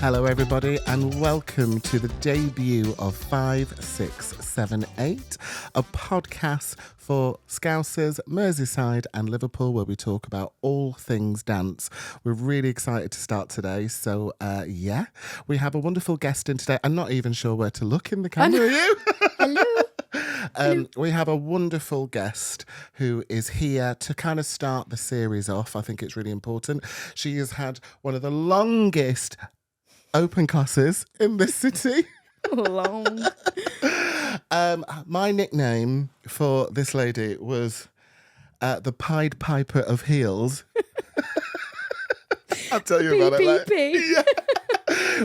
Hello, everybody, and welcome to the debut of 5678, a podcast for Scousers, Merseyside, and Liverpool, where we talk about all things dance. We're really excited to start today. So, we have a wonderful guest in today. I'm not even sure where to look in the camera. Are you? Hello. We have a wonderful guest who is here to kind of start the series off. I think it's really important. She has had one of the longest open classes in this city. Long. My nickname for this lady was the Pied Piper of Heels. I'll tell you about it later. Yeah.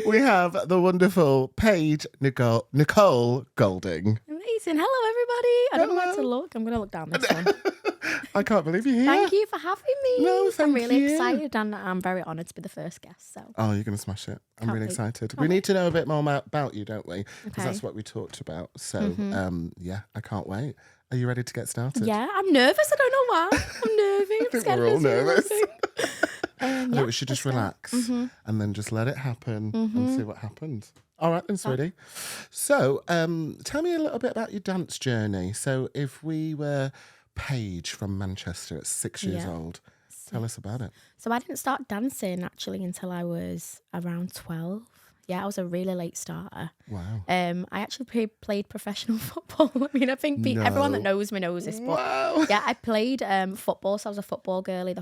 We have the wonderful Paige Nicole Goulding. Amazing. Hello, everybody. I don't know where to look. I'm going to look down this one. I can't believe you're here. Thank you for having me. No, thank I'm really you. excited and I'm very honoured to be the first guest. So. Oh, you're going to smash it. I'm really excited. We Can't need to know a bit more about you, don't we? Because Okay. that's what we talked about. So, I can't wait. Are you ready to get started? Yeah, I'm nervous. I don't know why. I'm nervous. I think we're all nervous. I Yeah, think we should just relax and then just let it happen and see what happens. All right, then, sweetie. So, tell me a little bit about your dance journey. So, if we were Paige from Manchester at 6 years old, tell us about it. So I didn't start dancing actually until I was around 12. Yeah, I was a really late starter. Wow. I actually played professional football. I mean, I think everyone that knows me knows this. But Wow. yeah, I played football. So I was a football girly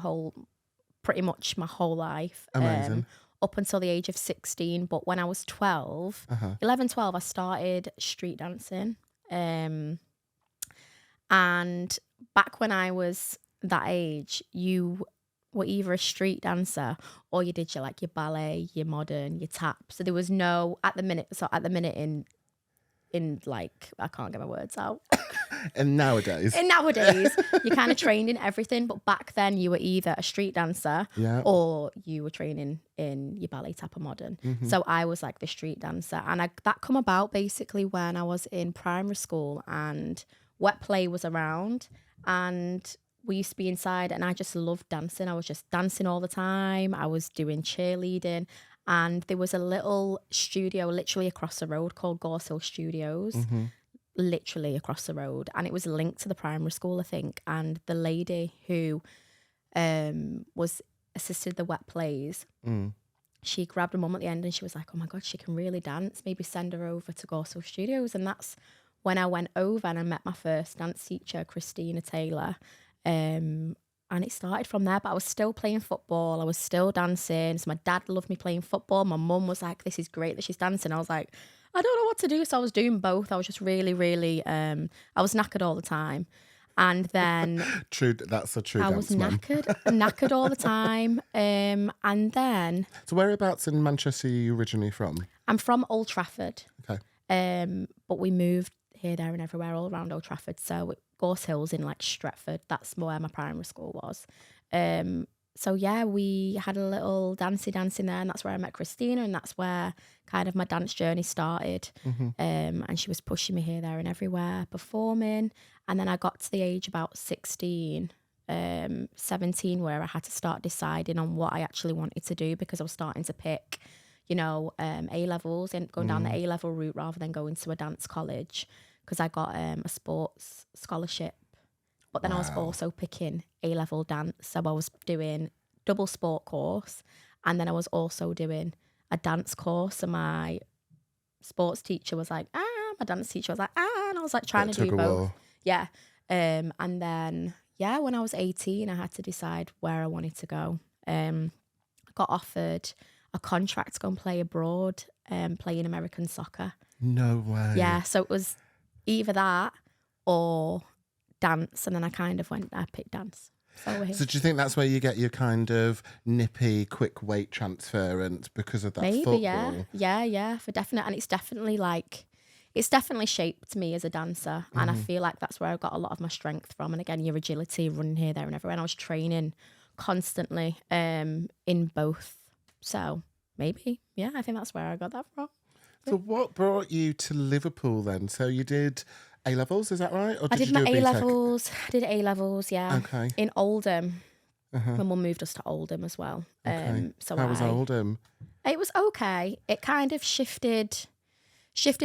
pretty much my whole life. Amazing. Up until the age of 16. But when I was 12, 11, 12, I started street dancing. And back when I was that age, you were either a street dancer or you did your ballet, your modern, your tap. So there was no at the minute in like, I can't get my words out. And nowadays, you kind of trained in everything, but back then you were either a street dancer or you were training in your ballet, tap, or modern. So I was like the street dancer, and that come about basically when I was in primary school and wet play was around, and we used to be inside, and I just loved dancing. I was just dancing all the time. I was doing cheerleading, and there was a little studio literally across the road called Gorse Hill Studios, literally across the road, and it was linked to the primary school, I think. And the lady who was assisted the wet plays, she grabbed her mum at the end and she was like, oh my God, she can really dance. Maybe send her over to Gorse Hill Studios. And that's when I went over and I met my first dance teacher, Christina Taylor. And it started from there, but I was still playing football. I was still dancing. So my dad loved me playing football. My mum was like, this is great that she's dancing. I was like, I don't know what to do. So I was doing both. I was just really, really, I was knackered all the time. And then that's a true I dance was mum. knackered all the time. And then. So whereabouts in Manchester are you originally from? I'm from Old Trafford. Okay. But we moved here, there and everywhere all around Old Trafford. So Gorse Hill's in like Stretford. That's where my primary school was. So yeah, we had a little dancing there, and that's where I met Christina, and that's where kind of my dance journey started. And she was pushing me here, there and everywhere, performing. And then I got to the age about 16, 17, where I had to start deciding on what I actually wanted to do, because I was starting to pick, A-levels and going down the A-level route rather than going to a dance college, because I got a sports scholarship. But then I was also picking A-level dance. So I was doing double sport course, and then I was also doing a dance course. And my sports teacher was like, my dance teacher was like, and I was like trying to do both. Yeah. And then, when I was 18, I had to decide where I wanted to go. I got offered a contract to go and play abroad, playing American soccer. No way. Yeah, so it was either that or dance, and then I picked dance. So we're here. So do you think that's where you get your kind of nippy, quick weight transference because of that football? Yeah, for definite. And it's definitely shaped me as a dancer, and I feel like that's where I got a lot of my strength from. And again, your agility, running here, there and everywhere. And I was training constantly in both. So maybe, I think that's where I got that from. So what brought you to Liverpool then? So you did A-levels, is that right? Or I did you my do a BTEC? A-levels. I did A-levels, yeah. Okay. In Oldham. My mum moved us to Oldham as well. Okay. So How was Oldham? It was okay. It kind of shifted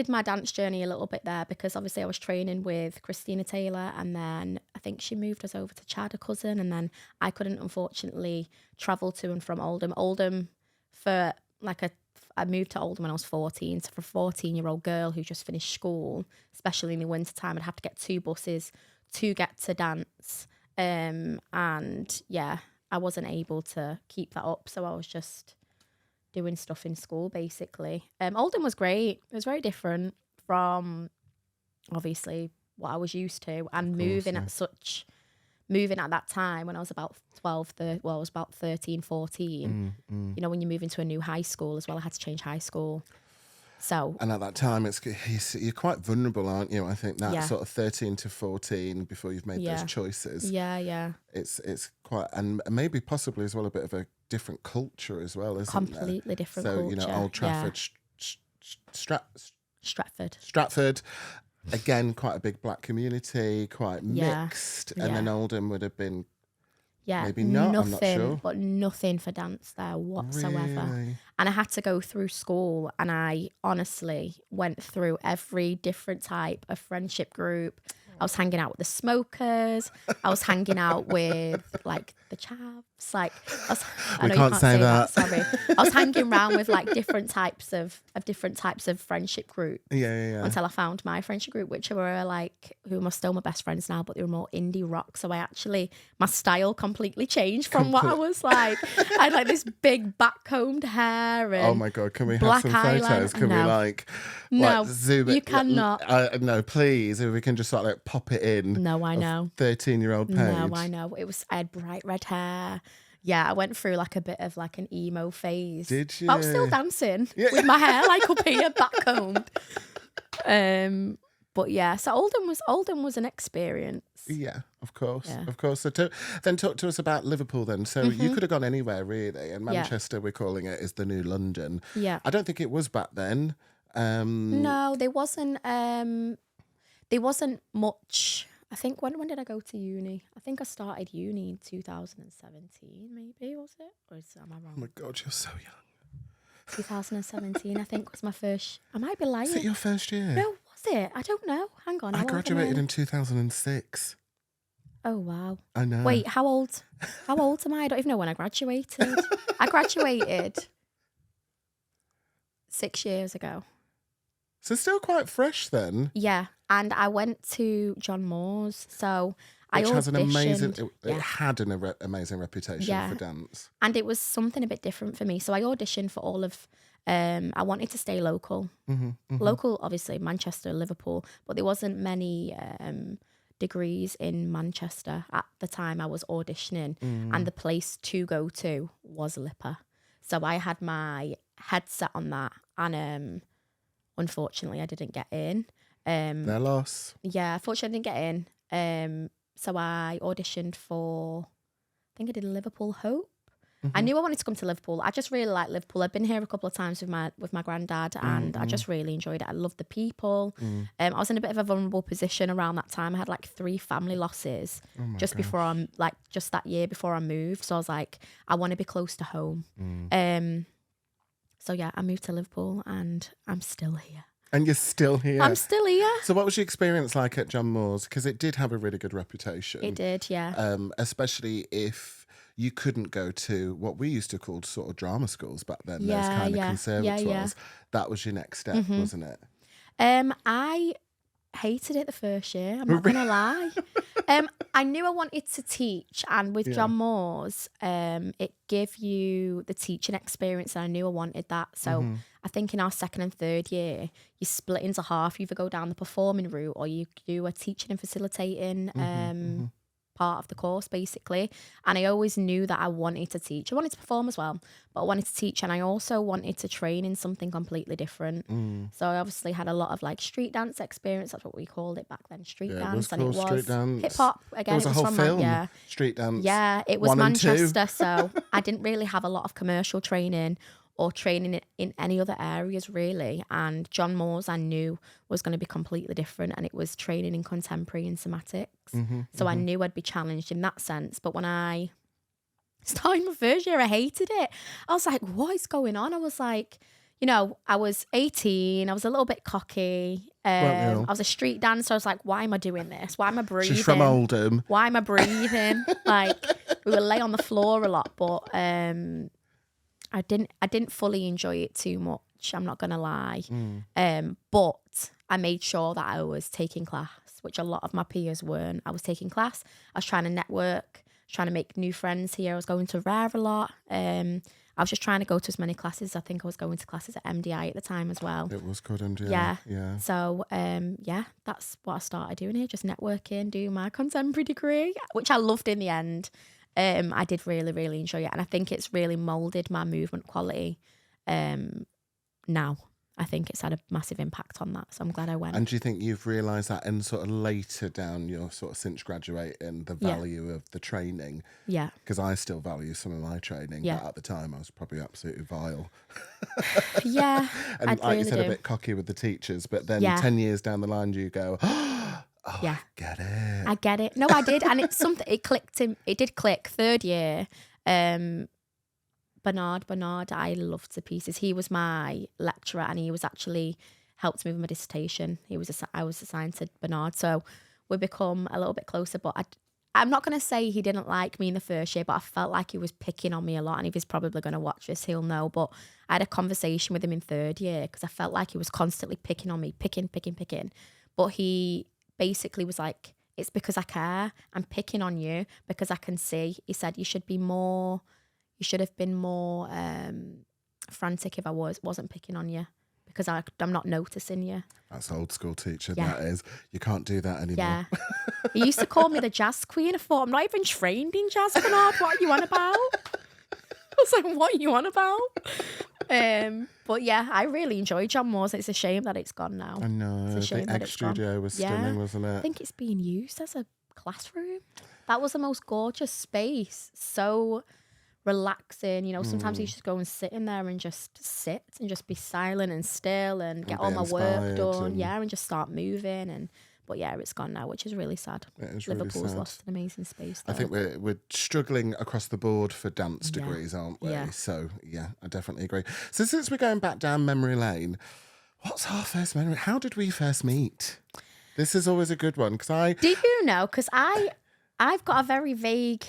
my dance journey a little bit there, because obviously I was training with Christina Taylor, and then I think she moved us over to Chad, a cousin, and then I couldn't unfortunately travel to and from Oldham. I moved to Oldham when I was 14, so for a 14-year-old girl who just finished school, especially in the winter time, I'd have to get 2 buses to get to dance. And yeah, I wasn't able to keep that up, so I was just doing stuff in school basically. Oldham was great. It was very different from obviously what I was used to, and moving at that time when I was about 13, 14. You know, when you move into a new high school as well, I had to change high school. So, and at that time, you're quite vulnerable, aren't you? I think that sort of 13 to 14 before you've made those choices. Yeah. It's quite, and maybe possibly as well a bit of a different culture as well, isn't it? Completely different culture. So, you know, Old Trafford, Stratford, again, quite a big black community, quite mixed. And then Oldham would have been maybe not, I'm not sure. But nothing for dance there whatsoever. Really? And I had to go through school, and I honestly went through every different type of friendship group. I was hanging out with the smokers. I was hanging out with like the chavs. Like I know you can't say that. Sorry. I was hanging around with like different types of friendship groups. Yeah. Until I found my friendship group, which were like, who are still my best friends now, but they were more indie rock. So my style completely changed from what I was like. I had like this big backcombed hair. And oh my God, can we have some photos? Can we no, zoom it? You cannot. No, please. If we can just sort of like pop it in. No, I know. 13-year-old Paige. No, I know. I had bright red hair. Yeah, I went through like a bit of like an emo phase. Did you? But I was still dancing with my hair like up here, backcombed. But yeah, so Oldham was an experience. Yeah, of course. So then talk to us about Liverpool then. So you could have gone anywhere really, and Manchester, we're calling it, is the new London. Yeah. I don't think it was back then. No, there wasn't much. I think when did I go to uni? I think I started uni in 2017, maybe, was it? Or am I wrong? Oh my God, you're so young. 2017, I think, was my first. I might be lying. Is it your first year? No, was it? I don't know. Hang on. I graduated in 2006. Oh wow. I know. Wait, how old am I? I don't even know when I graduated. I graduated 6 years ago. So still quite fresh then. Yeah, and I went to John Moores, so I auditioned. Which has an amazing, it had an amazing reputation for dance. And it was something a bit different for me. So I auditioned for all of, I wanted to stay local. Local, obviously, Manchester, Liverpool, but there wasn't many degrees in Manchester at the time I was auditioning. And the place to go to was Lipper. So I had my headset on that, and unfortunately I didn't get in. Their loss. Yeah, unfortunately I didn't get in. So I auditioned for, I think I did Liverpool Hope. I knew I wanted to come to Liverpool. I just really like Liverpool. I've been here a couple of times with my granddad, and I just really enjoyed it. I loved the people. I was in a bit of a vulnerable position around that time. I had like 3 family losses before I'm like just that year before I moved. So I was like, I want to be close to home. So yeah, I moved to Liverpool, and I'm still here. And you're still here. I'm still here. So what was your experience like at John Moores? Because it did have a really good reputation. It did, yeah. Especially if you couldn't go to what we used to call sort of drama schools back then, those kind of conservatoires. Yeah. That was your next step, wasn't it? I hated it the first year. I'm not going to lie. I knew I wanted to teach, and with John Moores, it gave you the teaching experience, and I knew I wanted that. So I think in our second and third year, you split into half. You either go down the performing route, or you do a teaching and facilitating part of the course, basically. And I always knew that I wanted to teach. I wanted to perform as well, but I wanted to teach, and I also wanted to train in something completely different. So I obviously had a lot of like street dance experience. That's what we called it back then, street dance. And it was hip hop. Again, there was a whole film, street dance. Yeah, it was Manchester, so I didn't really have a lot of commercial training or training in any other areas really. And John Moores I knew was going to be completely different, and it was training in contemporary and somatics. So I knew I'd be challenged in that sense. But when I Starting my first year, I hated it. I was like, what is going on? I was like, you know, I was 18. I was a little bit cocky. I was a street dancer. I was like, why am I doing this? Why am I breathing? She's from Oldham. Why am I breathing? Like, we would lay on the floor a lot, but I didn't fully enjoy it too much. I'm not gonna lie. But I made sure that I was taking class, which a lot of my peers weren't. I was taking class. I was trying to network, trying to make new friends here. I was going to Rare a lot. I was just trying to go to as many classes. I think I was going to classes at MDI at the time as well. It was called MDI. Yeah. So, that's what I started doing here, just networking, doing my contemporary degree, which I loved in the end. I did really, really enjoy it. And I think it's really moulded my movement quality now. I think it's had a massive impact on that. So I'm glad I went. And do you think you've realised that in sort of later down your sort of since graduating, the value of the training? Yeah. Because I still value some of my training, but at the time I was probably absolutely vile. Yeah. And I'd like really you said, do. a bit cocky with the teachers, but then 10 years down the line you go, oh, yeah. I get it. I get it. No, I did. And it's something, it did click. Third year, Bernard, I loved to pieces. He was my lecturer and he was actually helped me with my dissertation. I was assigned to Bernard. So we become a little bit closer, but I'm not going to say he didn't like me in the first year, but I felt like he was picking on me a lot. And if he's probably going to watch this, he'll know. But I had a conversation with him in third year because I felt like he was constantly picking on me, picking. But he basically was like, it's because I care. I'm picking on you because I can see. He said, you should have been more frantic if I wasn't picking on you because I'm not noticing you. That's old school teacher, that is. You can't do that anymore. Yeah. He used to call me the jazz queen. I thought, I'm not even trained in jazz, Bernard. What are you on about? I was like, what are you on about? But yeah, I really enjoyed John Moores. It's a shame that it's gone now. I know. It's a shame the that Egg it's gone. Studio was stunning, wasn't it? I think it's being used as a classroom. That was the most gorgeous space. So relaxing, you know, sometimes you just go and sit in there and just sit and just be silent and still and get all my work done, and just start moving. But yeah, it's gone now, which is really sad. It is Liverpool's really sad. lost an amazing space though. I think we're struggling across the board for dance degrees, aren't we? Yeah. So yeah, I definitely agree. So since we're going back down memory lane, what's our first memory? How did we first meet? This is always a good one because Do you know? Because I've got a very vague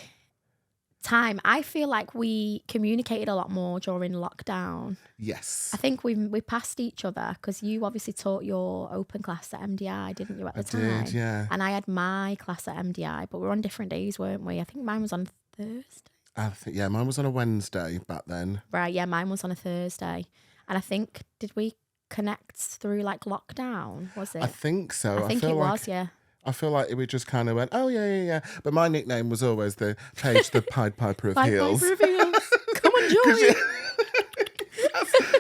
time. I feel like we communicated a lot more during lockdown. Yes. I think we passed each other because you obviously taught your open class at MDI, didn't you, at the time? I did, yeah. And I had my class at MDI, but we were on different days, weren't we? I think mine was on Thursday. Mine was on a Wednesday back then. Right, yeah, mine was on a Thursday. And I think, did we connect through like lockdown, was it? I think so. I think it was, yeah. I feel like we just kind of went, oh, yeah. But my nickname was always the Paige, the Pied Piper of Heels. Pied Piper of Heels. Come on, join.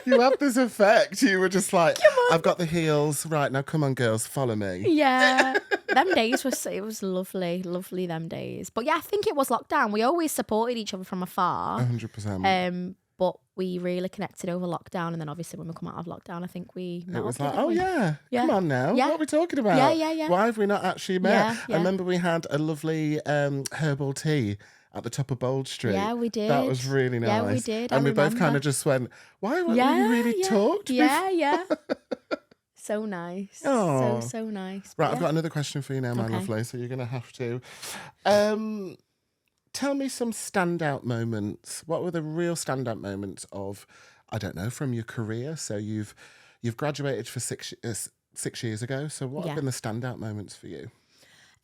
You have this effect. You were just like, I've got the heels. Right, now come on, girls, follow me. Yeah. Them days it was lovely them days. But yeah, I think it was lockdown. We always supported each other from afar. 100%. But we really connected over lockdown, and then obviously when we come out of lockdown, I think we met. It was up, like, come on now, what are we talking about? Yeah. Why have we not actually met? Yeah. I remember we had a lovely herbal tea at the top of Bold Street. Yeah, we did. That was really nice. Yeah, we did. And we both kind of just went, why haven't we really talked? Yeah. So nice. Oh. So nice. Right, I've got another question for you now, my lovely. So you're going to have to tell me some standout moments. What were the real standout moments of, I don't know, from your career? So you've graduated for 6 years ago. So what have been the standout moments for you?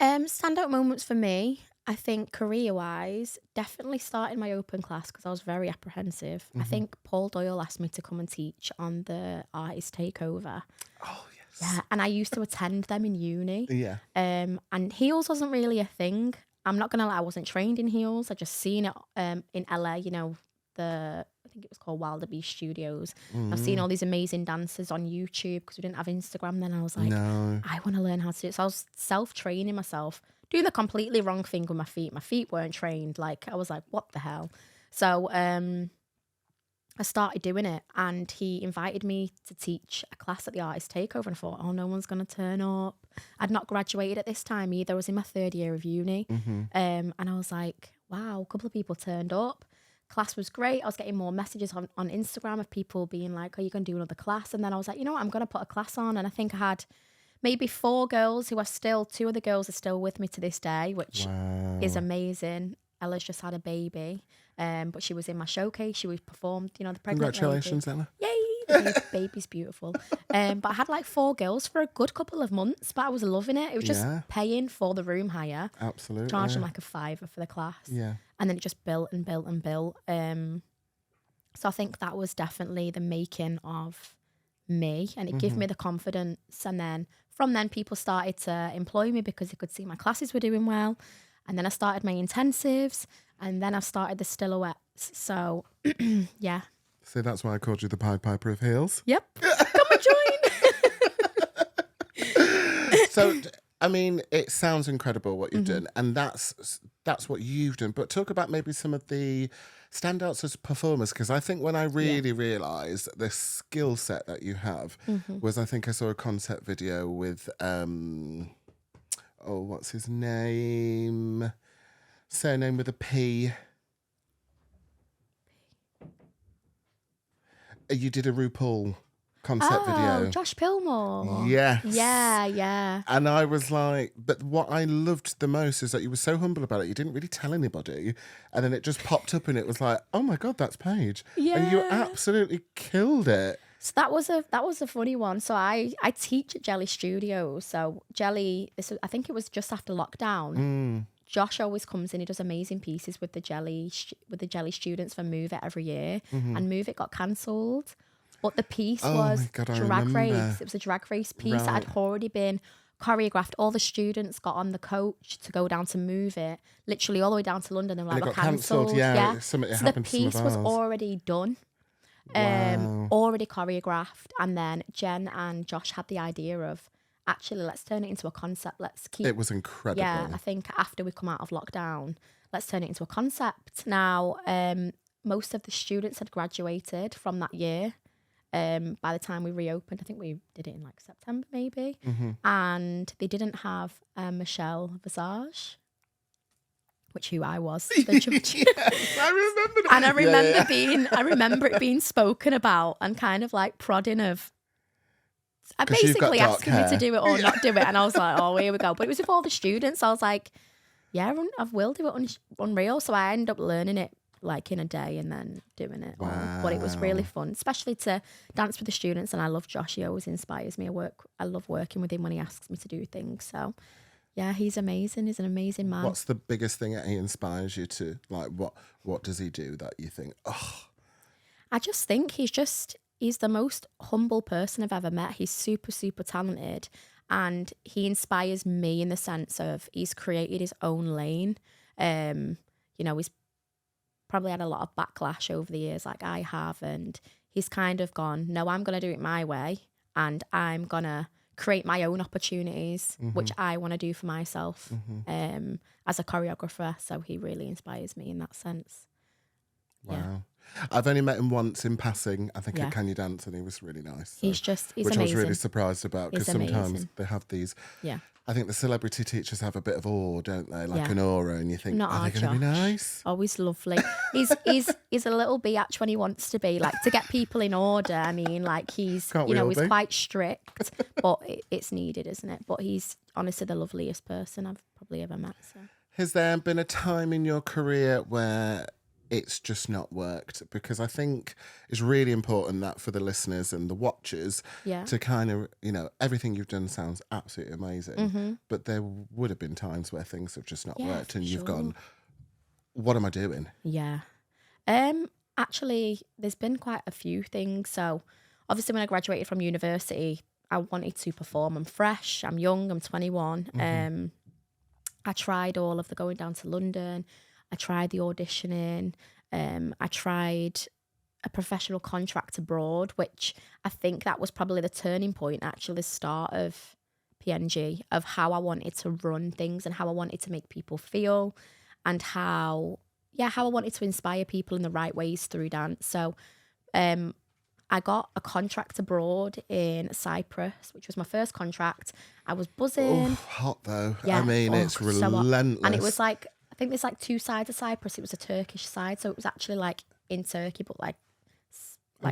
Standout moments for me, I think career-wise, definitely starting my open class because I was very apprehensive. I think Paul Doyle asked me to come and teach on the artist takeover. Oh, yes. Yeah, and I used to attend them in uni. Yeah. And heels wasn't really a thing. I'm not going to lie, I wasn't trained in heels. I just seen it in LA, you know, I think it was called Wilder Beast Studios. I've seen all these amazing dancers on YouTube because we didn't have Instagram then. I was like, I want to learn how to do it. So I was self-training myself, doing the completely wrong thing with my feet. My feet weren't trained. Like, I was like, what the hell? So I started doing it, and he invited me to teach a class at the Artist Takeover, and I thought, oh, no one's going to turn up. I'd not graduated at this time either. I was in my third year of uni. And I was like, wow, a couple of people turned up. Class was great. I was getting more messages on Instagram of people being like, are you going to do another class? And then I was like, you know what, I'm going to put a class on. And I think I had maybe 4 girls who are still, 2 of the girls are still with me to this day, which is amazing. Ella's just had a baby, but she was in my showcase. She was performed, you know, the pregnant Congratulations, lady. Ella. Yay! The baby's beautiful. But I had like 4 girls for a good couple of months, but I was loving it. It was just paying for the room hire. Absolutely. Charged them like a £5 for the class. Yeah. And then it just built and built and built. So I think that was definitely the making of me, and it gave me the confidence. And then from then people started to employ me because they could see my classes were doing well. And then I started my intensives, and then I started the silhouettes. So yeah. So that's why I called you the Pied Piper of Heels. Yep. Come and join. So, I mean, it sounds incredible what you've done, and that's what you've done. But talk about maybe some of the standouts as performers, because I think when I really realised the skill set that you have was, I think I saw a concept video with, what's his name? Surname with a P. You did a RuPaul concept video. Josh Pillmore. Yes. Yeah. And I was like, but what I loved the most is that you were so humble about it. You didn't really tell anybody. And then it just popped up and it was like, oh my God, that's Paige. Yeah. And you absolutely killed it. So that was a funny one. So I teach at Jelly Studios. So Jelly, I think it was just after lockdown. Josh always comes in. He does amazing pieces with the Jelly students for Move It every year, and Move It got cancelled. But the piece was drag race. It was a drag race piece that had already been choreographed. All the students got on the coach to go down to Move It, literally all the way down to London, and like, it we're got cancelled. Yeah. So the piece was already done. Already choreographed, and then Jen and Josh had the idea of, actually, let's turn it into a concept. It was incredible. Yeah, I think after we come out of lockdown, let's turn it into a concept. Now, most of the students had graduated from that year. By the time we reopened, I think we did it in like September maybe, and they didn't have Michelle Visage, who I was the judge. Yes, I remember that. And I remember it being spoken about and kind of like prodding of, basically asking me to do it or not do it. And I was like, oh, here we go. But it was with all the students. I was like, yeah, I will do it unreal. So I ended up learning it like in a day and then doing it. Wow. But it was really fun, especially to dance with the students. And I love Josh. He always inspires me. I love working with him when he asks me to do things. So yeah, he's amazing. He's an amazing man. What's the biggest thing that he inspires you to? Like, what does he do that you think, oh? I just think he's the most humble person I've ever met. He's super, super talented. And he inspires me in the sense of he's created his own lane. He's probably had a lot of backlash over the years like I have. And he's kind of gone, no, I'm going to do it my way. And I'm going to create my own opportunities, which I want to do for myself as a choreographer. So he really inspires me in that sense. Wow. Yeah. I've only met him once in passing, I think at Can You Dance, and he was really nice. So, he's which amazing. I was really surprised about, because sometimes they have these. Yeah. I think the celebrity teachers have a bit of awe, don't they? Like an aura, and you think, are they going to be nice? Always lovely. He's a little biatch when he wants to be, like to get people in order. I mean, like he's he's quite strict, but it's needed, isn't it? But he's honestly the loveliest person I've probably ever met. So. Has there been a time in your career where it's just not worked? Because I think it's really important that for the listeners and the watchers to kind of, everything you've done sounds absolutely amazing, but there would have been times where things have just not worked and you've gone, what am I doing? Yeah. Actually, there's been quite a few things. So obviously when I graduated from university, I wanted to perform. I'm fresh, I'm young, I'm 21. I tried all of the going down to London. I tried the auditioning. I tried a professional contract abroad, which I think that was probably the turning point, actually, the start of PNG, of how I wanted to run things and how I wanted to make people feel, and how I wanted to inspire people in the right ways through dance. So I got a contract abroad in Cyprus, which was my first contract. I was buzzing. Oh, hot though. Yeah. I mean, it's relentless. And it was like think there's like 2 sides of Cyprus. It was a Turkish side, so it was actually like in Turkey, but like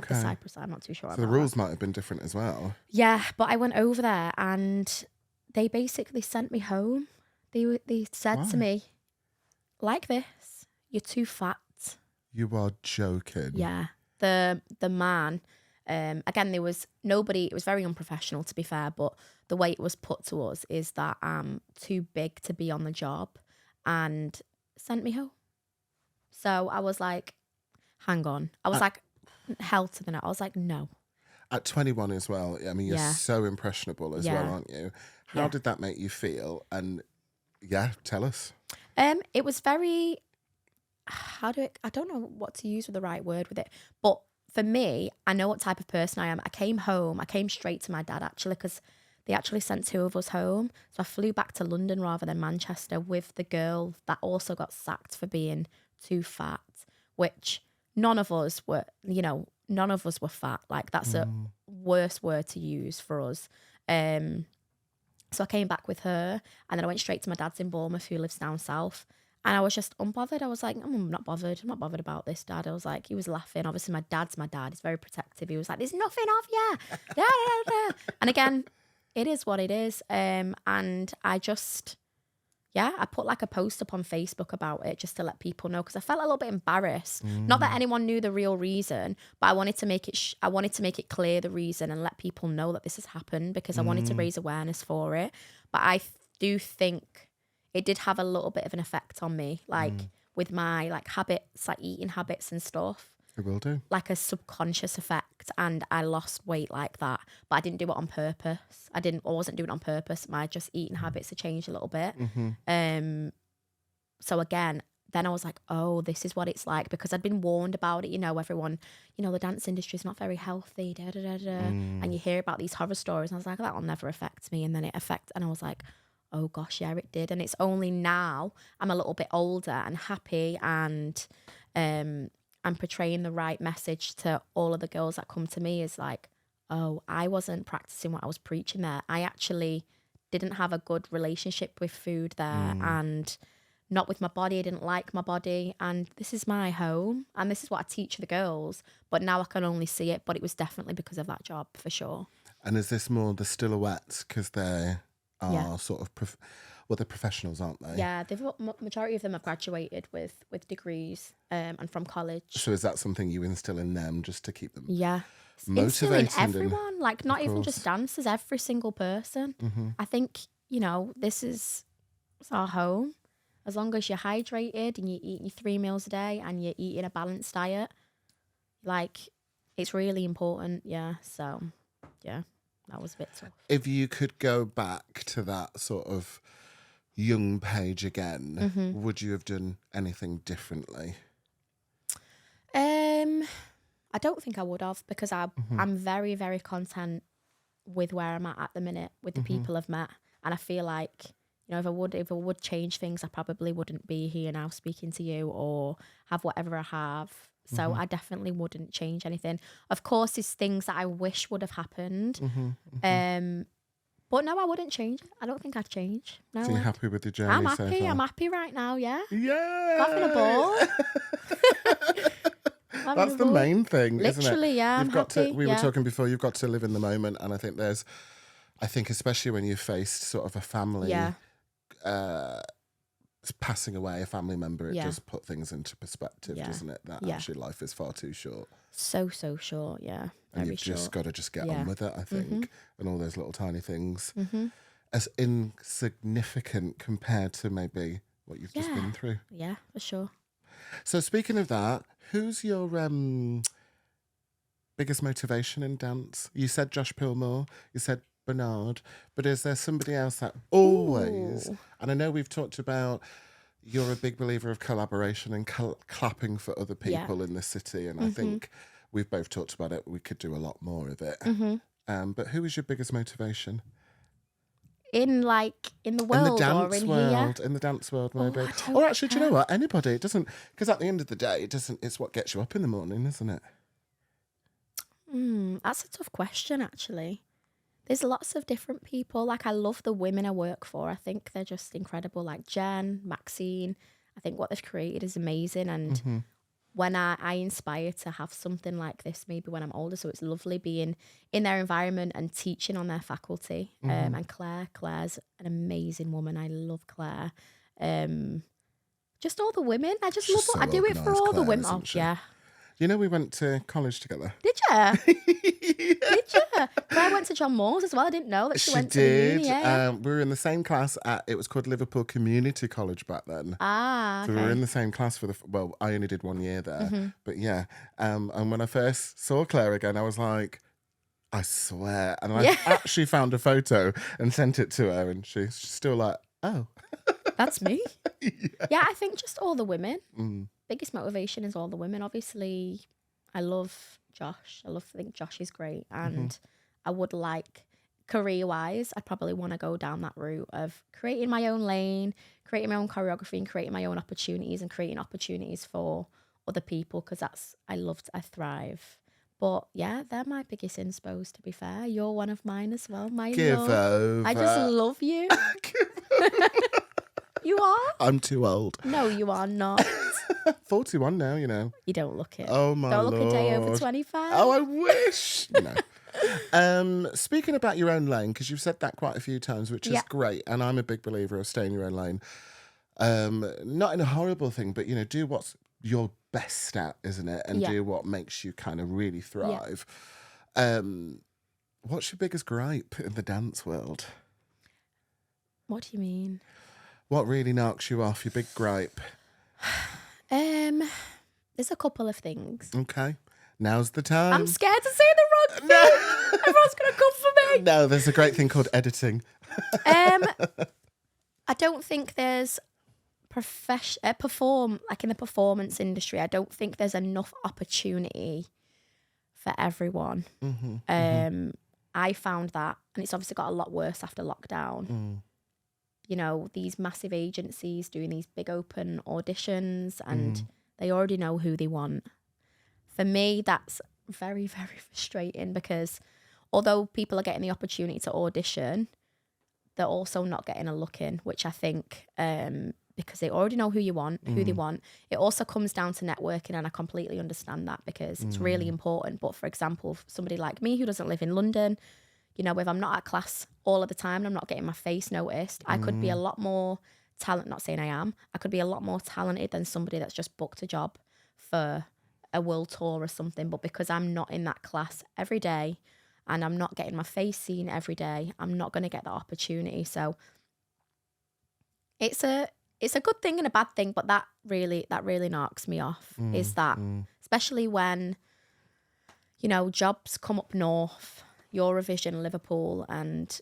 the Cyprus side. I'm not too sure. So the rules might have been different as well. Yeah, but I went over there and they basically sent me home. They said to me, like this, you're too fat. You are joking. Yeah. The man, again, there was nobody, it was very unprofessional to be fair, but the way it was put to us is that I'm too big to be on the job and sent me home. So I was like, hang on. I was like, hell to the no. I was like, no. At 21 as well. I mean, you're so impressionable as well, aren't you? How did that make you feel? And tell us. It was very, I don't know what to use with the right word with it, but for me, I know what type of person I am. I came home, I came straight to my dad actually, because they actually sent 2 of us home. So I flew back to London rather than Manchester with the girl that also got sacked for being too fat, which none of us were fat. Like that's a worse word to use for us. So I came back with her and then I went straight to my dad's in Bournemouth, who lives down south. And I was just unbothered. I was like, I'm not bothered. I'm not bothered about this, Dad. I was like, he was laughing. Obviously, my dad's my dad. He's very protective. He was like, there's nothing of you. Da, da, da. And again, it is what it is. And I just, I put like a post up on Facebook about it just to let people know, because I felt a little bit embarrassed. Not that anyone knew the real reason, but I wanted to make it clear the reason and let people know that this has happened, because I wanted to raise awareness for it. But I do think it did have a little bit of an effect on me, like with my like habits, like eating habits and stuff. It will do. Like a subconscious effect, and I lost weight like that, but I didn't do it on purpose. I wasn't doing it on purpose. My just eating habits had changed a little bit. So again, then I was like, oh, this is what it's like, because I'd been warned about it. You know, everyone, the dance industry is not very healthy, and you hear about these horror stories. And I was like, that will never affect me. And then and I was like, oh gosh, yeah, it did. And it's only now I'm a little bit older and happy, and I'm portraying the right message to all of the girls that come to me, is like, oh, I wasn't practicing what I was preaching there. I actually didn't have a good relationship with food there, and not with my body. I didn't like my body, and this is my home, and this is what I teach the girls. But now I can only see it, but it was definitely because of that job, for sure. And is this more the silhouettes, because they are sort of they're professionals, aren't they? Yeah, majority of them have graduated with degrees and from college. So is that something you instill in them just to keep them motivated? Everyone, like not even just dancers, every single person. I think, this is our home. As long as you're hydrated and you eat your 3 meals a day and you're eating a balanced diet, like it's really important. Yeah. So, yeah, that was a bit tough. If you could go back to that sort of young Paige again, would you have done anything differently? I don't think I would have, because I'm very, very content with where I'm at the minute, with the people I've met. And I feel like, if I would change things, I probably wouldn't be here now speaking to you or have whatever I have. So I definitely wouldn't change anything. Of course, there's things that I wish would have happened. But no, I wouldn't change it. I don't think I'd change. No, so you're happy with the journey I'm happy. so far? I'm happy right now, yeah. Yeah. Having a ball. That's the main thing, isn't it? Literally, yeah, I'm happy. We were talking before, you've got to live in the moment. And I think especially when you've faced sort of a family passing away, a family member, it just put things into perspective, doesn't it? That actually life is far too short. So short, yeah. And you've just got to get on with it, I think. And all those little tiny things. As insignificant compared to maybe what you've just been through. Yeah, for sure. So speaking of that, who's your biggest motivation in dance? You said Josh Pillmore, you said Bernard, but is there somebody else that always, and I know we've talked about you're a big believer of collaboration and clapping for other people in the city, and I think we've both talked about it, we could do a lot more of it. But who is your biggest motivation? In the world, in the dance or in world, here? In the dance world, maybe. Or actually, do you know what? Anybody. It doesn't, because at the end of the day, it's what gets you up in the morning, isn't it? That's a tough question, actually. There's lots of different people. Like, I love the women I work for. I think they're just incredible. Like Jen, Maxine. I think what they've created is amazing. And when I inspire to have something like this, maybe when I'm older, so it's lovely being in their environment and teaching on their faculty. And Claire's an amazing woman. I love Claire. Just all the women. I just love so I do it for all the women. Oh, yeah. You know, we went to college together. Did you? Did you? Claire went to John Moores as well. I didn't know that she went to the uni. Yeah. We were in the same class at, it was called Liverpool Community College back then. Ah, okay. So we were in the same class for I only did 1 year there. But yeah. And when I first saw Claire again, I was like, I swear. And I actually found a photo and sent it to her, and she's still like, oh. That's me. Yeah, I think just all the women. Biggest motivation is all the women. Obviously, I love Josh. I think Josh is great. And I would like, career-wise, I probably want to go down that route of creating my own lane, creating my own choreography, and creating my own opportunities, and creating opportunities for other people, because I thrive. But yeah, they're my biggest inspos, to be fair. You're one of mine as well. Give over. I just love you. You are? I'm too old. No, you are not. 41 now, you know. You don't look it. Oh, my Lord. Don't look a day over 25. Oh, I wish. No. Speaking about your own lane, because you've said that quite a few times, which is great. And I'm a big believer of staying in your own lane. Not in a horrible thing, but, you know, do what's your best at, isn't it? And do what makes you kind of really thrive. What's your biggest gripe in the dance world? What do you mean? What really knocks you off, your big gripe? There's a couple of things. Okay. Now's the time. I'm scared to say the wrong thing. Everyone's going to come for me. No, there's a great thing called editing. I don't think there's like in the performance industry, I don't think there's enough opportunity for everyone. I found that, and it's obviously got a lot worse after lockdown. You know, these massive agencies doing these big open auditions, and they already know who they want. For me, that's very, very frustrating, because although people are getting the opportunity to audition, they're also not getting a look in, which I think, because they already know who they want. It also comes down to networking, and I completely understand that, because it's really important. But for example, somebody like me who doesn't live in London, you know, if I'm not at class all of the time and I'm not getting my face noticed, I could be a lot more talented. Not saying I am. I could be a lot more talented than somebody that's just booked a job for a world tour or something. But because I'm not in that class every day and I'm not getting my face seen every day, I'm not going to get that opportunity. So it's a good thing and a bad thing, but that really knocks me off. Is that, especially when, you know, jobs come up north, Eurovision, Liverpool, and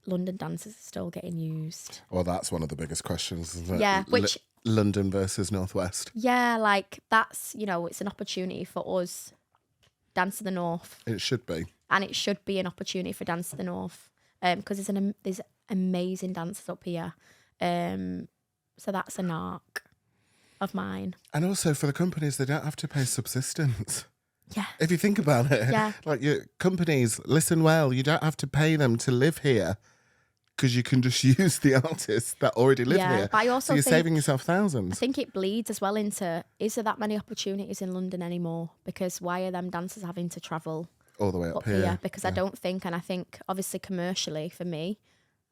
London dancers are still getting used. Well, that's one of the biggest questions, isn't it? Yeah, which London versus Northwest. Yeah, like that's, you know, it's an opportunity for us, Dance of the North. It should be. And it should be an opportunity for Dance of the North, because there's amazing dancers up here. So that's a narc of mine. And also for the companies, they don't have to pay subsistence. Yeah. If you think about it, like your companies, listen well, you don't have to pay them to live here, because you can just use the artists that already live here. But I also so you're think, saving yourself thousands. I think it bleeds as well into, is there that many opportunities in London anymore? Because why are them dancers having to travel all the way up here? Because I don't think, and I think obviously commercially for me,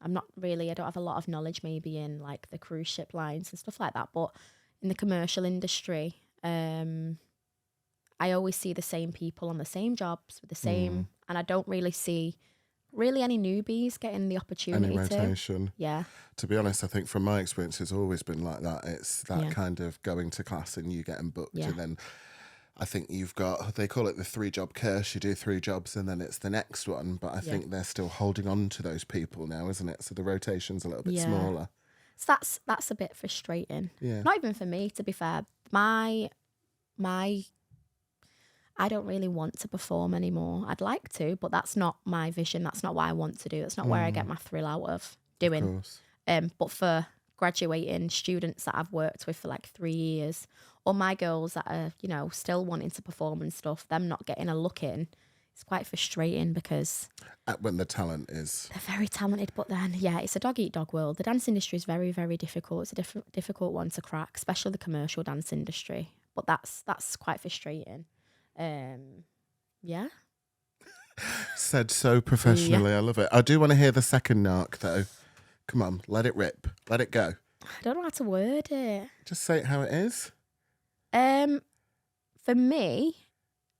I don't have a lot of knowledge maybe in like the cruise ship lines and stuff like that, but in the commercial industry, I always see the same people on the same jobs with the same, and I don't really see any newbies getting the opportunity. Any rotation. Yeah. To be honest, I think from my experience, it's always been like that. It's that kind of going to class and you getting booked, and then I think you've got, they call it the 3-job curse. You do 3 jobs and then it's the next one. But I think they're still holding on to those people now, isn't it? So the rotation's a little bit smaller. So that's a bit frustrating. Yeah. Not even for me, to be fair. I don't really want to perform anymore. I'd like to, but that's not my vision. That's not what I want to do. That's not where I get my thrill out of doing. Of course. But for graduating students that I've worked with for like 3 years, or my girls that are, you know, still wanting to perform and stuff, them not getting a look in, it's quite frustrating because when the talent is, they're very talented, but then it's a dog eat dog world. The dance industry is very, very difficult. It's a difficult one to crack, especially the commercial dance industry. But that's quite frustrating. Yeah. Said so professionally. I love it. I do want to hear the second narc though. Come on, let it rip. Let it go. I don't know how to word it. Just say it how it is. For me,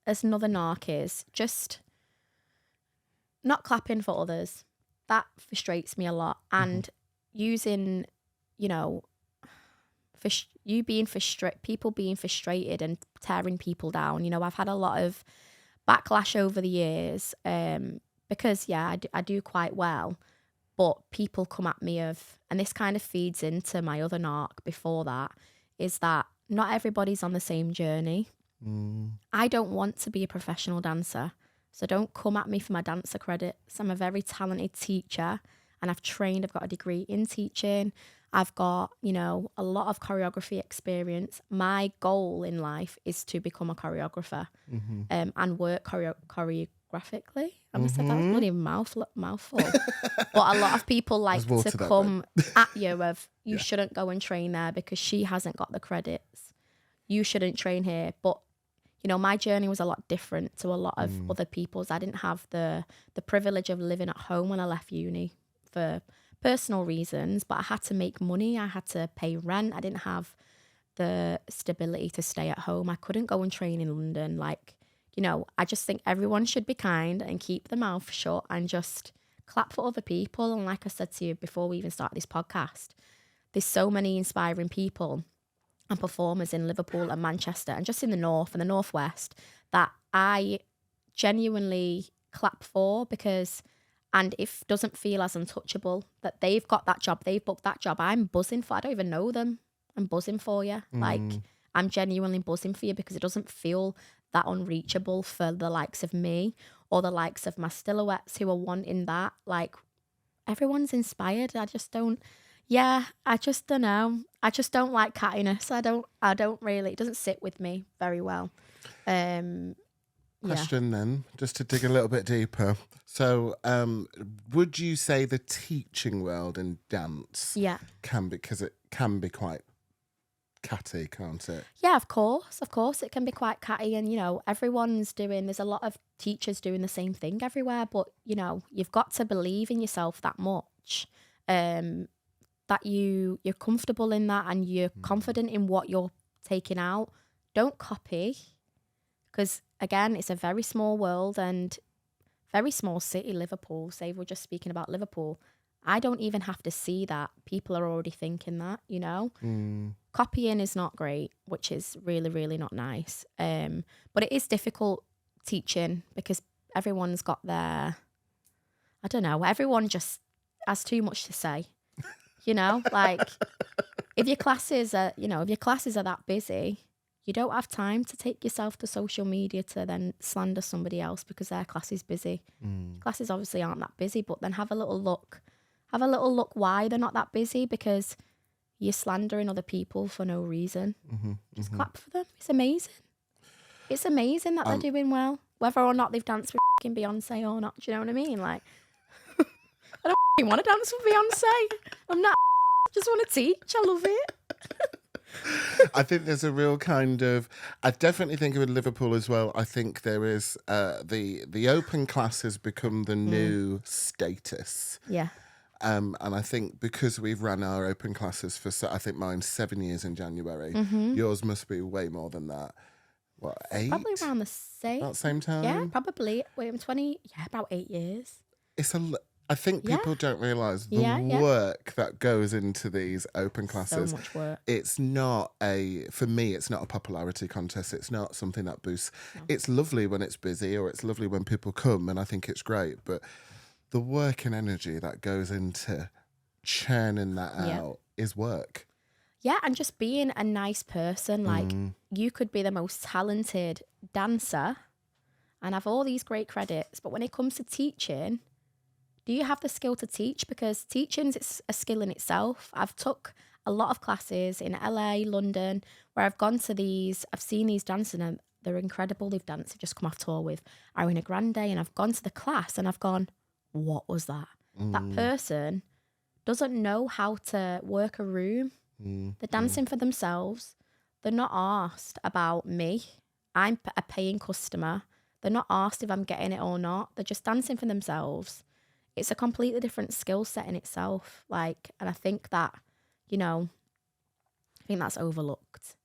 as another narc is just not clapping for others. That frustrates me a lot. And using, you being frustrated, people being frustrated and tearing people down. I've had a lot of backlash over the years because, I do quite well. But people come at me and this kind of feeds into my other narc before that, is that not everybody's on the same journey. I don't want to be a professional dancer. So don't come at me for my dancer credits. I'm a very talented teacher and I've got a degree in teaching. I've got, a lot of choreography experience. My goal in life is to become a choreographer and work choreographically. I must say that was bloody mouthful. But a lot of people like to come at you of, you shouldn't go and train there because she hasn't got the credits. You shouldn't train here. But my journey was a lot different to a lot of other people's. I didn't have the privilege of living at home when I left uni for personal reasons, but I had to make money. I had to pay rent. I didn't have the stability to stay at home. I couldn't go and train in London. I just think everyone should be kind and keep their mouth shut and just clap for other people. And like I said to you before we even started this podcast, there's so many inspiring people and performers in Liverpool and Manchester and just in the north and the northwest that I genuinely clap for because, and it doesn't feel as untouchable that they've got that job, they've booked that job. I'm buzzing for, I don't even know them. I'm buzzing for you. I'm genuinely buzzing for you because it doesn't feel that unreachable for the likes of me or the likes of my silhouettes who are wanting that. Everyone's inspired. I just don't know. I just don't like cattiness. I don't really, it doesn't sit with me very well. Question then, just to dig a little bit deeper. So, would you say the teaching world in dance can be, because it can be quite catty, can't it? Yeah, of course it can be quite catty, and there's a lot of teachers doing the same thing everywhere, but you've got to believe in yourself that much that you're comfortable in that and you're confident in what you're taking out. Don't copy, because again, it's a very small world and very small city, Liverpool. Say we're just speaking about Liverpool, I don't even have to see that. People are already thinking that, Copying is not great, which is really, really not nice. But it is difficult teaching because everyone's got everyone just has too much to say. If your classes are that busy, you don't have time to take yourself to social media to then slander somebody else because their class is busy. Classes obviously aren't that busy, but then have a little look why they're not that busy, because you're slandering other people for no reason. Just clap for them. It's amazing. It's amazing that they're doing well, whether or not they've danced with fucking Beyonce or not. Do you know what I mean? I don't want to dance with Beyonce. I'm not. I just want to teach. I love it. I think there's a real kind of, I definitely think with Liverpool as well, I think there is the open class has become the new status. Yeah. And I think because we've run our open classes for, I think mine's 7 years in January. Yours must be way more than that. What, 8? Probably around the same. About the same time? Yeah, probably. Wait, I'm 20. Yeah, about 8 years. I think people don't realise the work that goes into these open classes. So much work. It's not for me, it's not a popularity contest. It's not something that boosts. No. It's lovely when it's busy, or it's lovely when people come, and I think it's great. But the work and energy that goes into churning that out is work. Yeah, and just being a nice person. You could be the most talented dancer and have all these great credits, but when it comes to teaching, do you have the skill to teach? Because teaching is a skill in itself. I've took a lot of classes in LA, London, where I've gone to these, I've seen these dancers and they're incredible. They've just come off tour with Ariana Grande, and I've gone to the class and I've gone, what was that? That person doesn't know how to work a room. They're dancing for themselves. They're not asked about me. I'm a paying customer. They're not asked if I'm getting it or not. They're just dancing for themselves. It's a completely different skill set in itself. Like, and I think that, you know, I think that's overlooked.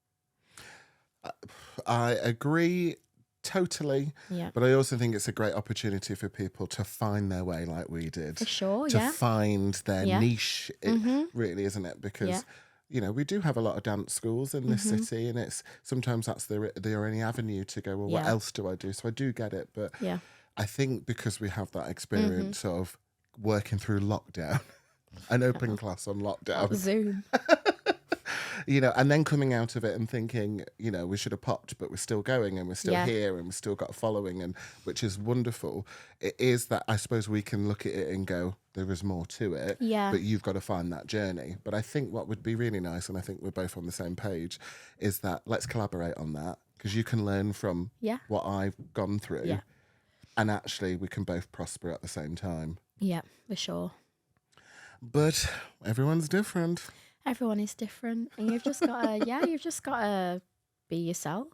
I agree totally. Yeah. But I also think it's a great opportunity for people to find their way like we did. For sure, to find their niche, really, isn't it? Because, you know, we do have a lot of dance schools in this city, and it's sometimes that's their only avenue to go, well, what else do I do? So I do get it. But I think because we have that experience of working through lockdown, an open class on lockdown. Zoom. You know, and then coming out of it and thinking, you know, we should have popped, but we're still going and we're still here and we've still got a following, and which is wonderful. It is that I suppose we can look at it and go, there is more to it, but you've got to find that journey. But I think what would be really nice, and I think we're both on the same page, is that let's collaborate on that, because you can learn from what I've gone through and actually we can both prosper at the same time. Yeah, for sure. But everyone's different. Everyone is different, and you've just got to, you've just got to be yourself.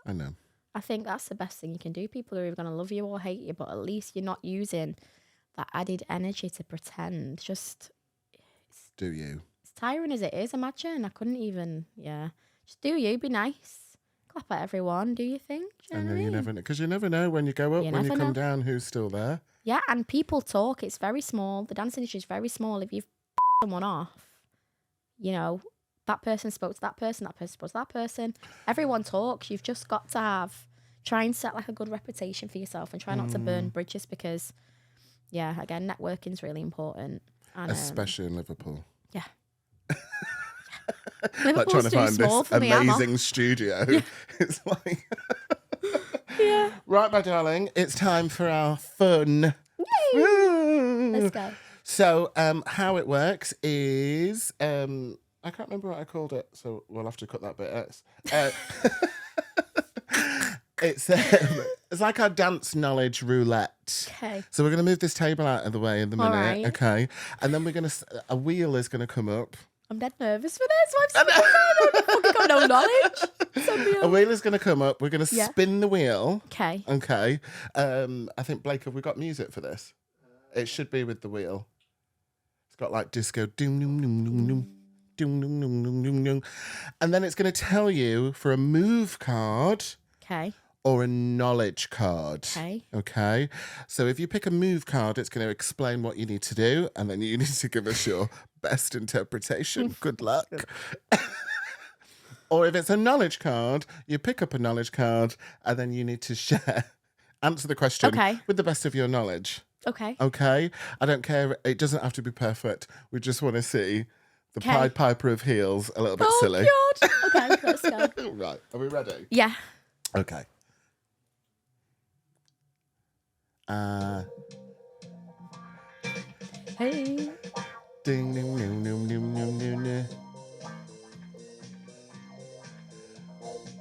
I know. I think that's the best thing you can do. People are either going to love you or hate you, but at least you're not using that added energy to pretend. Just do you. It's tiring as it is. Imagine I couldn't even. Just do you. Be nice. Clap at everyone. Do your thing. Do you know what I mean? You never know, because you never know when you go up, when you come down, who's still there. Yeah, and people talk. It's very small. The dance industry is very small. If you've someone off, you know, that person spoke to that person spoke to that person. Everyone talks. You've just got to try and set like a good reputation for yourself and try not to burn bridges, because, again, networking is really important. And, especially in Liverpool. Yeah. Like trying to find this amazing studio. Yeah. It's like... Right, my darling, it's time for our fun. Let's go. So how it works is, I can't remember what I called it, so we'll have to cut that bit out. It's like our dance knowledge roulette. Okay. So we're going to move this table out of the way in the minute, right. Okay? And then a wheel is going to come up. I'm dead nervous for this. I've got no knowledge. A wheel is going to come up. We're going to spin the wheel. Okay. Okay. I think, Blake, have we got music for this? It should be with the wheel. It's got like disco. Doom, doom, doom, doom, doom. Doom, doom, doom, doom, doom, doom. And then it's going to tell you for a move card. Okay. Or a knowledge card. Okay. Okay. So if you pick a move card, it's going to explain what you need to do, and then you need to give us your best interpretation. Good luck. Or if it's a knowledge card, you pick up a knowledge card, and then you need to answer the question with the best of your knowledge. Okay. Okay. I don't care. It doesn't have to be perfect. We just want to see the Pied Piper of heels a little bit silly. God. Okay, let's go. Right. Are we ready? Yeah. Okay. Hey. Ding, ding, ding, ding, ding, ding, ding, ding.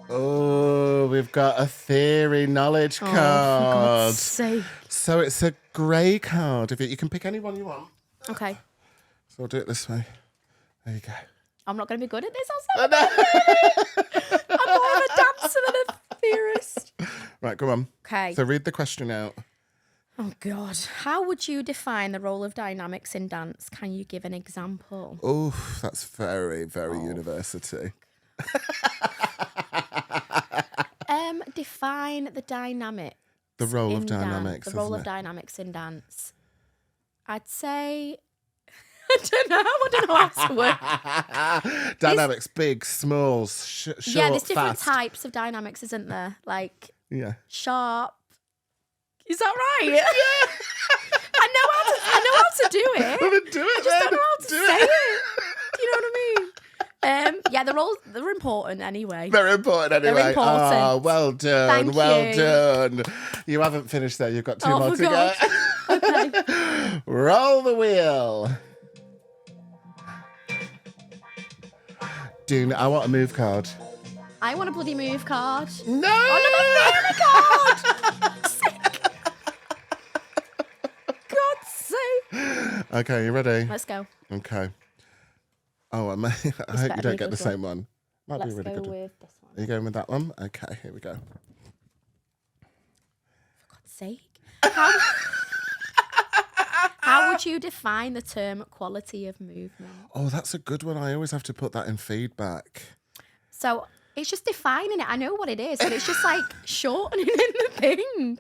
Oh, we've got a theory knowledge card. For God's sake. So it's a grey card. You can pick any one you want. Okay. So I'll do it this way. There you go. I'm not going to be good at this. I'm more of a dancer than a theorist. Right, come on. Okay. So read the question out. Oh, God. How would you define the role of dynamics in dance? Can you give an example? Oh, that's very, very university. Define the dynamics. The role of dynamics. The role of dynamics in dance. I'd say... I don't know how to work. Dynamics, big, small, short, yeah, there's different fast. types of dynamics, isn't there? Like, sharp. Is that right? Yeah. I know how to do it. Well, then do it. I just don't know how to say it. Do you know what I mean? Yeah, they're important anyway. They're important anyway. They're important. Oh, well done. Thank you. Done. You haven't finished there. You've got two more to go. Okay. Roll the wheel. Dude, I want a move card. I want a bloody move card. No! Oh, no, card! Sick. God's sake. Okay, you ready? Let's go. Okay. Oh, I hope you don't get the same one. Might Let's be really go good. with this one. Are you going with that one? Okay, here we go. For God's sake. How would you define the term quality of movement? Oh, that's a good one. I always have to put that in feedback. So it's just defining it. I know what it is, but it's just like shortening the thing.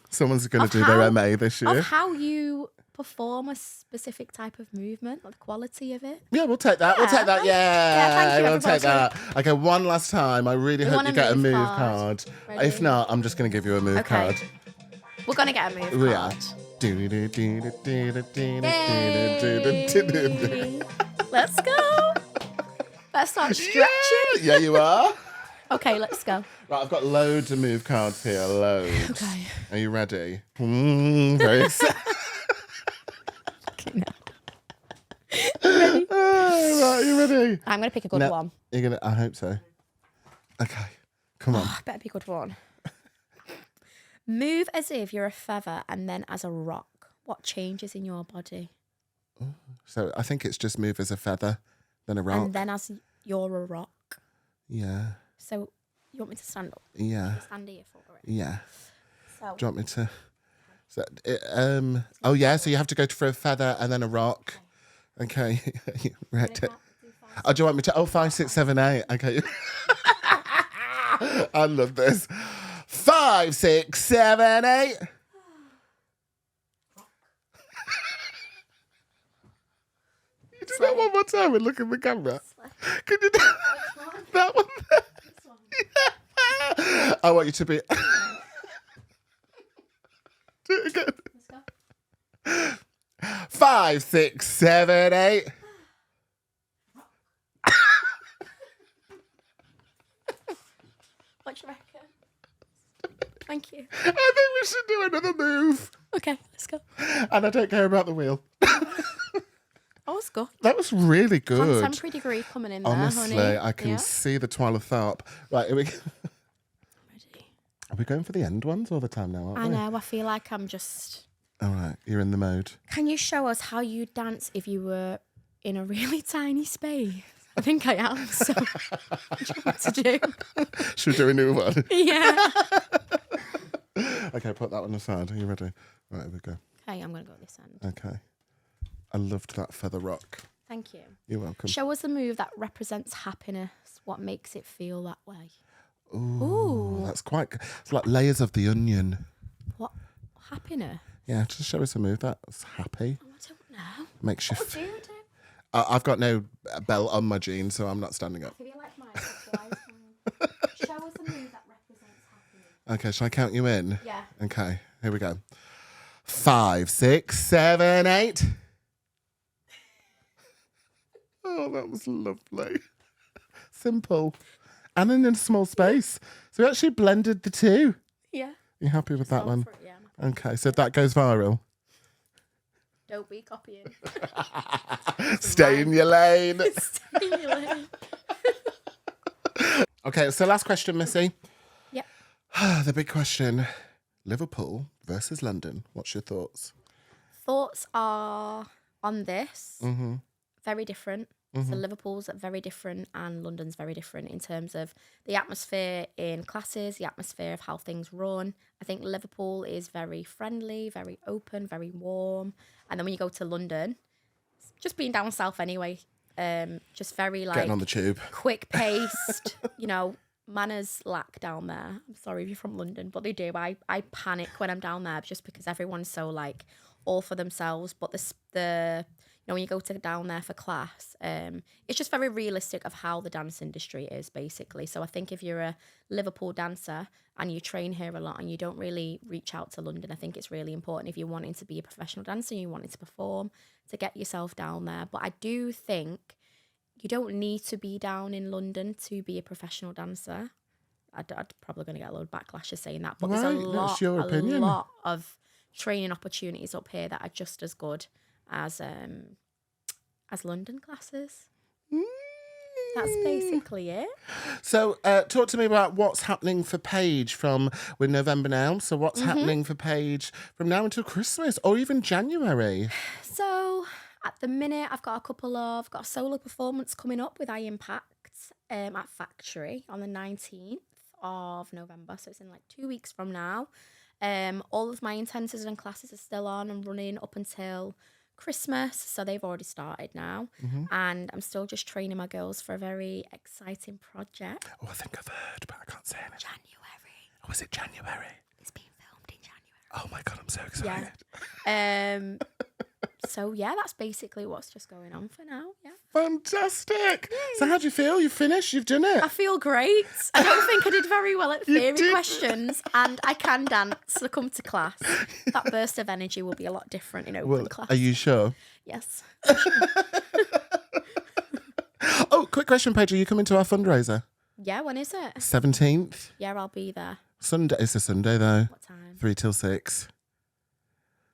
Someone's going to do their MA this year. Of how you perform a specific type of movement, the quality of it. Yeah, we'll take that. We'll take that. Thank you, we'll take everybody. that. Okay, one last time. I really hope you get a move card. Ready? If not, I'm just going to give you a move card. We're going to get a move We card. are. Let's go. Let's start stretching. Yeah, you are. Okay, let's go. Right, I've got loads of move cards here. Loads. Okay. Are you ready? Very excited. Okay, no. Right, you ready? I'm going to pick a good one. You're gonna. I hope so. Okay, come on. Oh, better be a good one. Move as if you're a feather and then as a rock. What changes in your body? So I think it's just move as a feather, then a rock. And then as you're a rock. Yeah. So you want me to stand up? Yeah. Stand here for it. Yeah. So Do you want me to? So, oh yeah. So you have to go for a feather and then a rock. Okay. Right. Oh, do you want me to? Oh, 5, 6, 7, 8. Okay. I love this. 5, 6, 7, 8. You do that one more time and look at the camera. Can you do that one? Yeah. I want you to be. Do it again. Let's go. 5, 6, 7, 8. What do you reckon? Thank you. I think we should do another move. Okay, let's go. And I don't care about the wheel. That was good. That was really good. Contemporary degree coming in there, Honestly, honey. I can see the twirl of Tharp. Right, here we go. Ready. Are we going for the end ones all the time now, aren't we? I know, I feel like I'm just... All right, you're in the mode. Can you show us how you dance if you were in a really tiny space? I think I am, so what do you want to do? Should we do a new one? Yeah. Okay, put that one aside. Are you ready? Right, here we go. Okay, I'm going to go this end. Okay. I loved that feather rock. Thank you. You're welcome. Show us a move that represents happiness. What makes it feel that way? Ooh. That's quite... It's like layers of the onion. What? Happiness? Yeah, just show us a move that's happy. Oh, I don't know. Makes you... What do you do? I've got no belt on my jeans, so I'm not standing up. I feel like mine. Show us a move that represents happiness. Okay, shall I count you in? Yeah. Okay, here we go. 5, 6, 7, 8. Oh, that was lovely. Simple. And in a small space. So we actually blended the two. Yeah. You happy with that one? Yeah. Okay, so that goes viral. Don't be copying. Stay in your lane. Stay in your lane. Okay, so last question, Missy. Yep. The big question. Liverpool versus London. What's your thoughts? Thoughts are on this. Mm-hmm. Very different. So Liverpool's very different and London's very different in terms of the atmosphere in classes, the atmosphere of how things run. I think Liverpool is very friendly, very open, very warm. And then when you go to London, just being down south anyway, just very like... Getting on the tube. Quick paced, manners lack down there. I'm sorry if you're from London, but they do. I panic when I'm down there just because everyone's so like all for themselves. But the when you go to down there for class, it's just very realistic of how the dance industry is basically. So I think if you're a Liverpool dancer and you train here a lot and you don't really reach out to London, I think it's really important if you're wanting to be a professional dancer and you wanting to perform to get yourself down there. But I do think you don't need to be down in London to be a professional dancer. I'd probably going to get a load of backlash saying that, but there's a lot of training opportunities up here that are just as good as London classes. That's basically it. So talk to me about what's happening for Paige we're in November now, so what's happening for Paige from now until Christmas or even January? So at the minute, I've got a solo performance coming up with impact at Factory on the 19th of November. So it's in like 2 weeks from now. All of my intensives and classes are still on and running up until Christmas, so they've already started now. And I'm still just training my girls for a very exciting project. Oh, I think I've heard, but I can't say anything. January. Oh, is it January? It's being filmed in January. Oh my God, I'm so excited. Yeah. So yeah, that's basically what's just going on for now. Yeah. Fantastic. Yay. So how do you feel? You've finished? You've done it? I feel great. I don't think I did very well at theory questions, and I can dance, so come to class. That burst of energy will be a lot different in open class. Are you sure? Yes. Oh, quick question, Paige. Are you coming to our fundraiser? Yeah, when is it? 17th. Yeah, I'll be there. Sunday. It's a Sunday, though. What time? 3 till 6.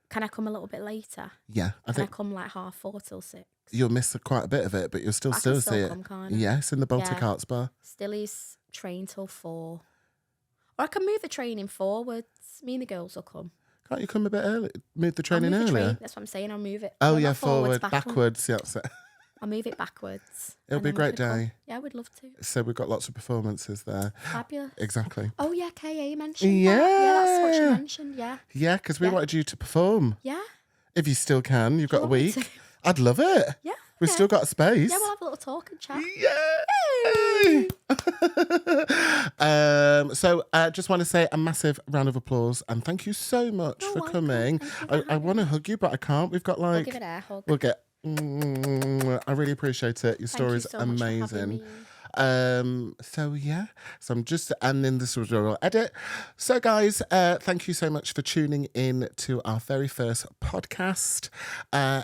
Can I come a little bit later? Yeah. Can I come like 4:30 till 6? You'll miss quite a bit of it, but you'll still see it. Come, can't I? Yes, in the Baltic Arts Bar. Stilly's train till 4. Or I can move the training forwards. Me and the girls will come. Can't you come a bit early? Move the training earlier? That's what I'm saying. I'll move it. Oh, yeah, forward. Backwards. Yeah, that's it. I'll move it backwards. It'll be a great day. Yeah, I would love to. So we've got lots of performances there. Fabulous. Exactly. Oh, yeah, KA mentioned Yeah. that. Yeah, that's what she mentioned, yeah. Yeah, because we wanted you to perform. Yeah. If you still can, you've got a week. I'd love it. Yeah. We've still got a space. Yeah, we'll have a little talk and chat. Yeah. So I just want to say a massive round of applause and thank you so much for coming. I want to hug you, but I can't. We've got like... We'll give it a hug. We'll get... I really appreciate it. Your story's amazing. So yeah, so I'm just, and then this was a edit. So guys, thank you so much for tuning in to our very first podcast.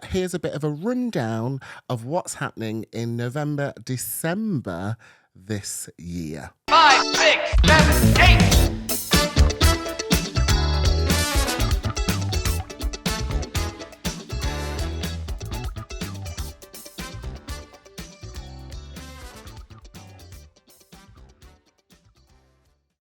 Here's a bit of a rundown of what's happening in November, December this year. 5, 6, 7, 8.